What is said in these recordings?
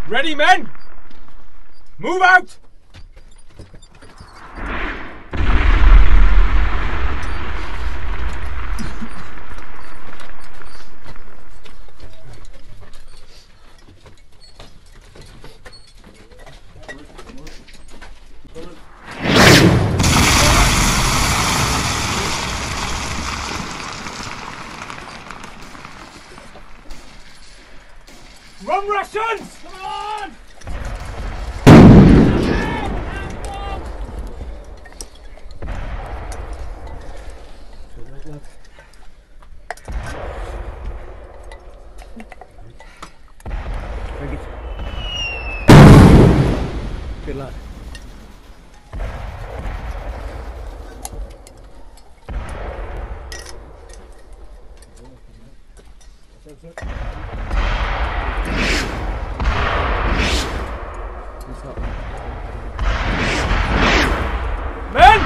Ready, men? Move out! Run, Russians! Come on! Good luck. Men!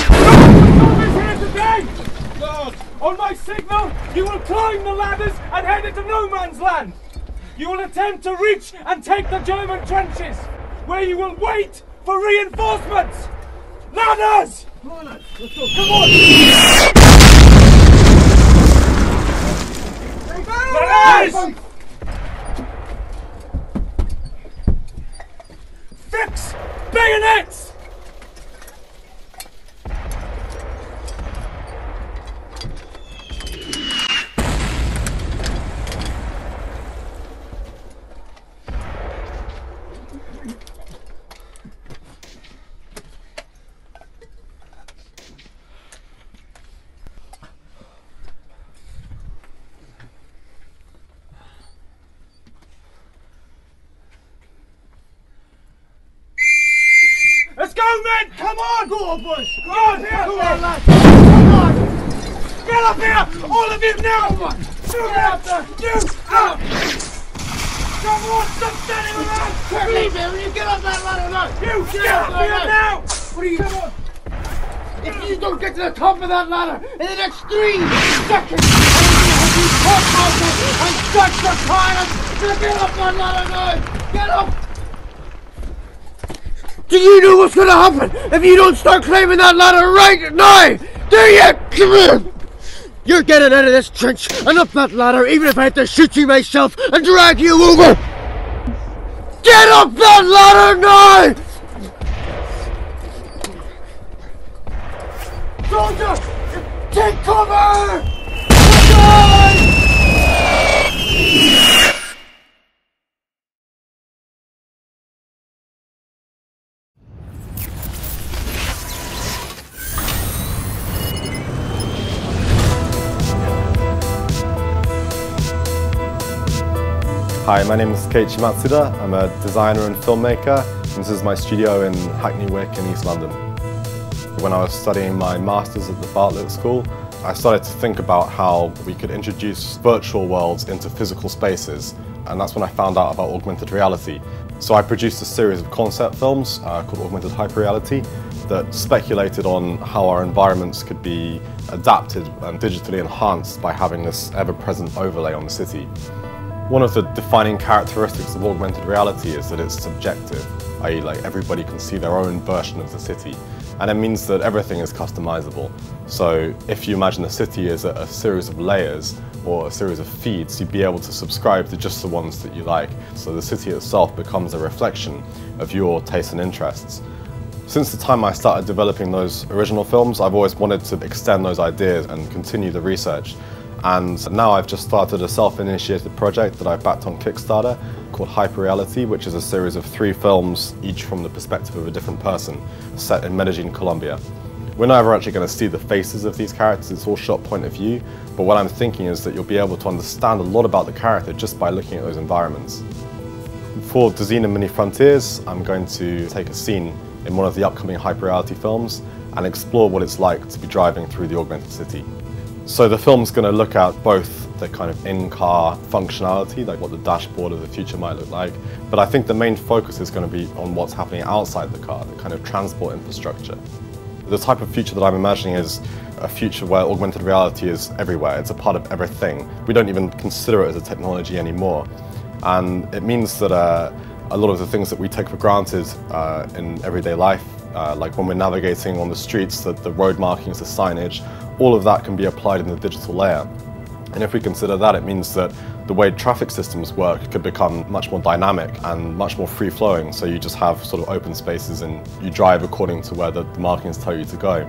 Stop is here today! God. On my signal, you will climb the ladders and head into no man's land. You will attempt to reach and take the German trenches, where you will wait for reinforcements. Ladders! Come on, lads. Let's go. Come on! Ladders! Fix bayonets! Let's go, men! Come on! Go on, boys! Go on, here! Come on, lads! Come on! Get up here! All of you now! Come on! Get up there! You! Up! Come on! Stop standing around! Leave me when you get up that ladder now! You! Get up here now! What are you? Come on! If you don't get to the top of that ladder in the next 3 seconds, I'll be top mounted and start the pilot to get up that ladder now! Get up! Do you know what's gonna happen if you don't start climbing that ladder right now? Do you? Come here! You're getting out of this trench and up that ladder, even if I have to shoot you myself and drag you over! Get up that ladder now! Soldier! Take cover! Hi, my name is Keiichi Matsuda. I'm a designer and filmmaker, and this is my studio in Hackney Wick in East London. When I was studying my Masters at the Bartlett School, I started to think about how we could introduce virtual worlds into physical spaces, and that's when I found out about augmented reality. So I produced a series of concept films called Augmented Hyperreality that speculated on how our environments could be adapted and digitally enhanced by having this ever-present overlay on the city. One of the defining characteristics of augmented reality is that it's subjective, i.e. like everybody can see their own version of the city. And it means that everything is customizable. So if you imagine a city as a series of layers or a series of feeds, you'd be able to subscribe to just the ones that you like. So the city itself becomes a reflection of your tastes and interests. Since the time I started developing those original films, I've always wanted to extend those ideas and continue the research. And now I've just started a self-initiated project that I've backed on Kickstarter called Hyperreality, which is a series of 3 films, each from the perspective of a different person, set in Medellin, Colombia. We're never actually going to see the faces of these characters, it's all shot point of view, but what I'm thinking is that you'll be able to understand a lot about the character just by looking at those environments. For Dzina Mini Frontiers, I'm going to take a scene in one of the upcoming Hyperreality films and explore what it's like to be driving through the augmented city. So the film's going to look at both the kind of in-car functionality, like what the dashboard of the future might look like, but I think the main focus is going to be on what's happening outside the car, the kind of transport infrastructure. The type of future that I'm imagining is a future where augmented reality is everywhere, it's a part of everything. We don't even consider it as a technology anymore. And it means that a lot of the things that we take for granted in everyday life, like when we're navigating on the streets, the road markings, the signage, all of that can be applied in the digital layer. And if we consider that, it means that the way traffic systems work could become much more dynamic and much more free-flowing. So you just have sort of open spaces and you drive according to where the markings tell you to go.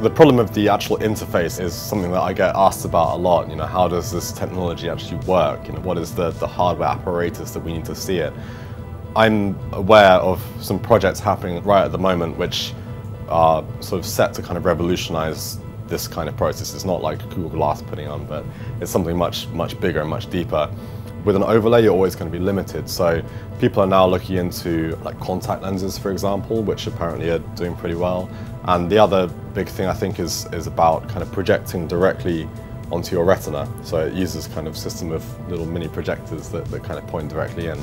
The problem of the actual interface is something that I get asked about a lot. You know, how does this technology actually work? You know, what is the hardware apparatus that we need to see it? I'm aware of some projects happening right at the moment which are sort of set to kind of revolutionize this kind of process. It's not like Google Glass putting on, but it's something much bigger and much deeper. With an overlay, you're always going to be limited. So people are now looking into like contact lenses, for example, which apparently are doing pretty well. And the other big thing I think is about kind of projecting directly onto your retina. So it uses kind of system of little mini projectors that kind of point directly in.